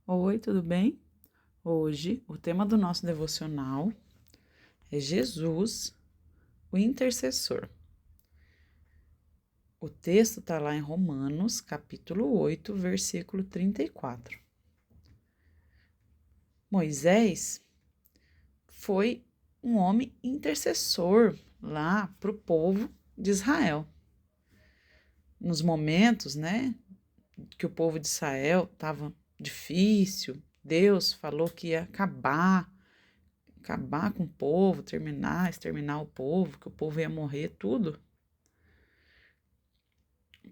Oi, tudo bem? Hoje, o tema do nosso devocional é Jesus, o intercessor. O texto está lá em Romanos, capítulo 8, versículo 34. Moisés foi um homem intercessor lá para o povo de Israel. Nos momentos, que o povo de Israel estava difícil, Deus falou que ia acabar com o povo, exterminar o povo, que o povo ia morrer, tudo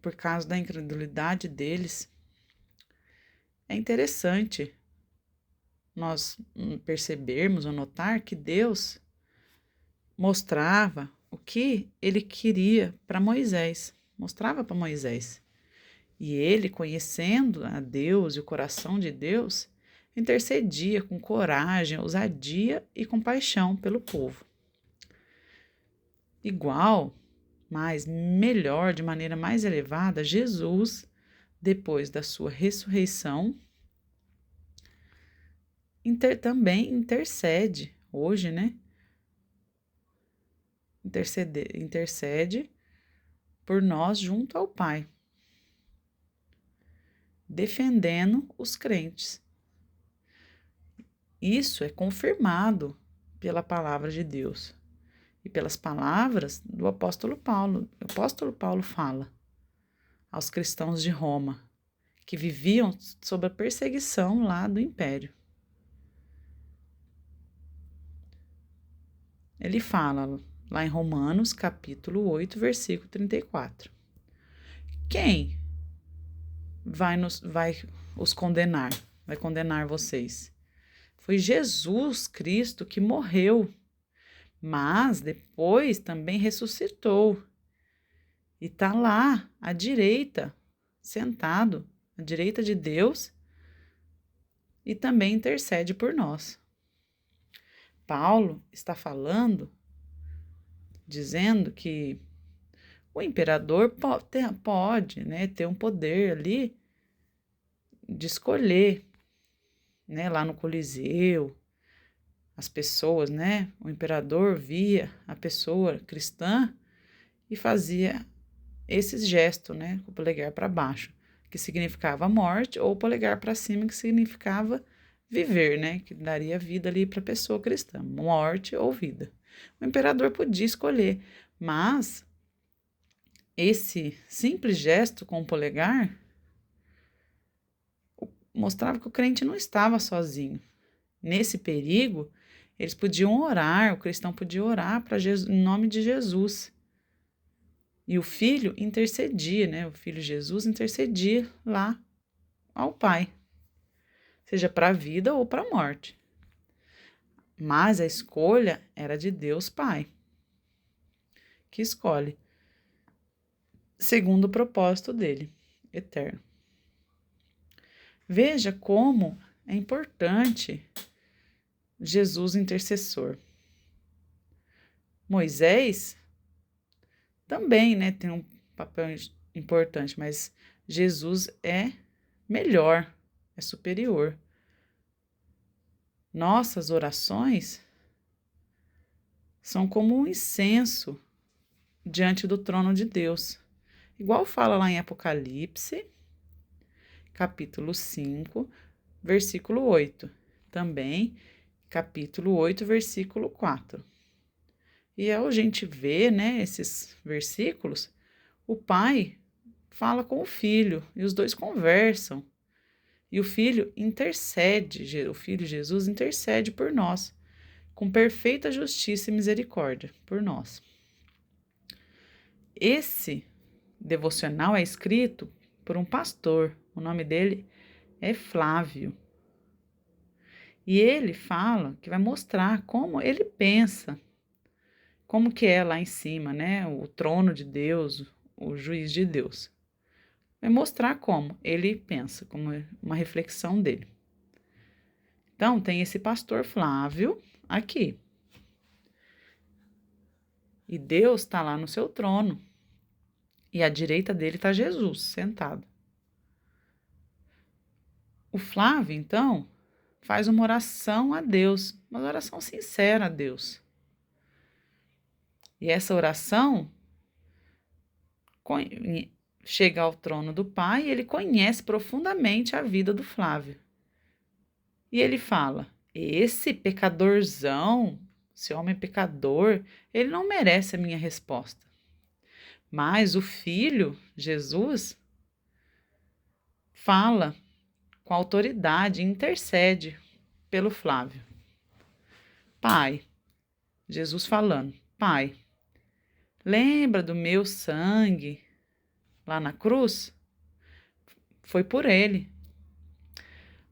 por causa da incredulidade deles. É interessante nós percebermos ou notar que Deus mostrava o que ele queria para Moisés, mostrava para Moisés. E ele, conhecendo a Deus e o coração de Deus, intercedia com coragem, ousadia e compaixão pelo povo. Igual, mas melhor, de maneira mais elevada, Jesus, depois da sua ressurreição, também intercede hoje, Intercede por nós junto ao Pai, defendendo os crentes. Isso é confirmado pela palavra de Deus e pelas palavras do apóstolo Paulo. O apóstolo Paulo fala aos cristãos de Roma, que viviam sob a perseguição lá do império. Ele fala lá em Romanos, capítulo 8, versículo 34. Quem vai os condenar? Vai condenar vocês? Foi Jesus Cristo que morreu, mas depois também ressuscitou. E está lá, à direita, sentado, à direita de Deus, e também intercede por nós. Paulo está falando, dizendo que o imperador pode ter um poder ali de escolher, lá no Coliseu, as pessoas, o imperador via a pessoa cristã e fazia esse gesto, com o polegar para baixo, que significava morte, ou o polegar para cima, que significava viver, que daria vida ali para a pessoa cristã, morte ou vida. O imperador podia escolher, mas esse simples gesto com o polegar mostrava que o crente não estava sozinho. Nesse perigo, eles podiam orar, o cristão podia orar para Jesus, em nome de Jesus. E o filho intercedia, o filho Jesus intercedia lá ao Pai, seja para a vida ou para a morte. Mas a escolha era de Deus Pai, que escolhe, segundo o propósito dele, eterno. Veja como é importante Jesus intercessor. Moisés também, tem um papel importante, mas Jesus é melhor, é superior. Nossas orações são como um incenso diante do trono de Deus. Igual fala lá em Apocalipse, capítulo 5, versículo 8. Também, capítulo 8, versículo 4. E ao gente ver, esses versículos, o pai fala com o filho e os dois conversam. E o filho intercede, o filho Jesus intercede por nós, com perfeita justiça e misericórdia por nós. Esse devocional é escrito por um pastor, o nome dele é Flávio. E ele fala que vai mostrar como ele pensa, como que é lá em cima, o trono de Deus, o juiz de Deus. Vai mostrar como ele pensa, como é uma reflexão dele. Então, tem esse pastor Flávio aqui. E Deus está lá no seu trono. E à direita dele está Jesus, sentado. O Flávio, então, faz uma oração a Deus, uma oração sincera a Deus. E essa oração chega ao trono do Pai e ele conhece profundamente a vida do Flávio. E ele fala: esse pecadorzão, esse homem pecador, ele não merece a minha resposta. Mas o Filho, Jesus, fala com autoridade, intercede pelo Flávio. Pai, Jesus falando: Pai, lembra do meu sangue lá na cruz? Foi por ele.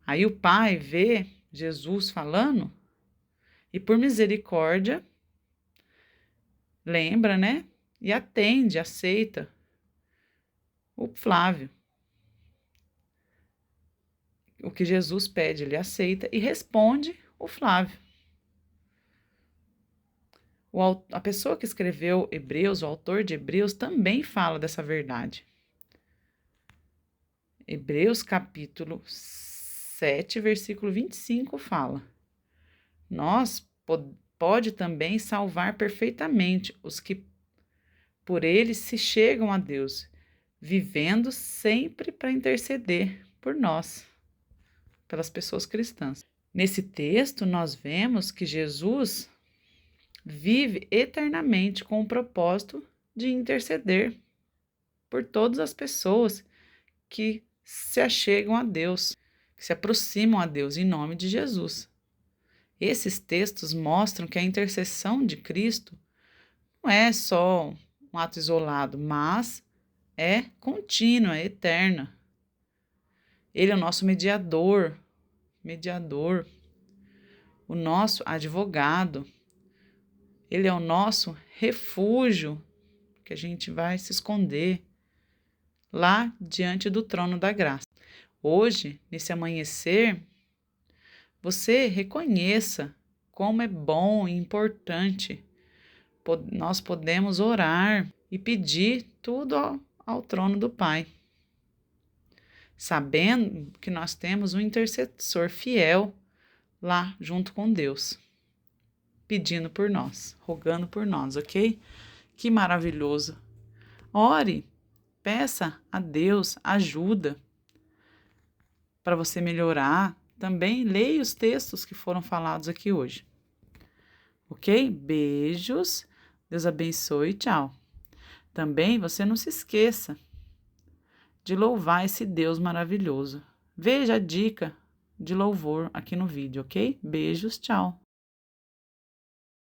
Aí o Pai vê Jesus falando e por misericórdia lembra, né? E atende, aceita o Flávio. O que Jesus pede, ele aceita e responde o Flávio. A pessoa que escreveu Hebreus, o autor de Hebreus, também fala dessa verdade. Hebreus capítulo 7, versículo 25 fala: Nós pode também salvar perfeitamente os que por ele se chegam a Deus, vivendo sempre para interceder por nós, pelas pessoas cristãs. Nesse texto, nós vemos que Jesus vive eternamente com o propósito de interceder por todas as pessoas que se achegam a Deus, que se aproximam a Deus em nome de Jesus. Esses textos mostram que a intercessão de Cristo não é só um ato isolado, mas é contínua, é eterna. Ele é o nosso mediador, o nosso advogado. Ele é o nosso refúgio, que a gente vai se esconder lá diante do trono da graça. Hoje, nesse amanhecer, você reconheça como é bom e importante nós podemos orar e pedir tudo ao trono do Pai, sabendo que nós temos um intercessor fiel lá junto com Deus, pedindo por nós, rogando por nós, ok? Que maravilhoso! Ore, peça a Deus ajuda para você melhorar. Também leia os textos que foram falados aqui hoje, ok? Beijos, Deus abençoe, tchau. Também você não se esqueça de louvar esse Deus maravilhoso. Veja a dica de louvor aqui no vídeo, ok? Beijos, tchau.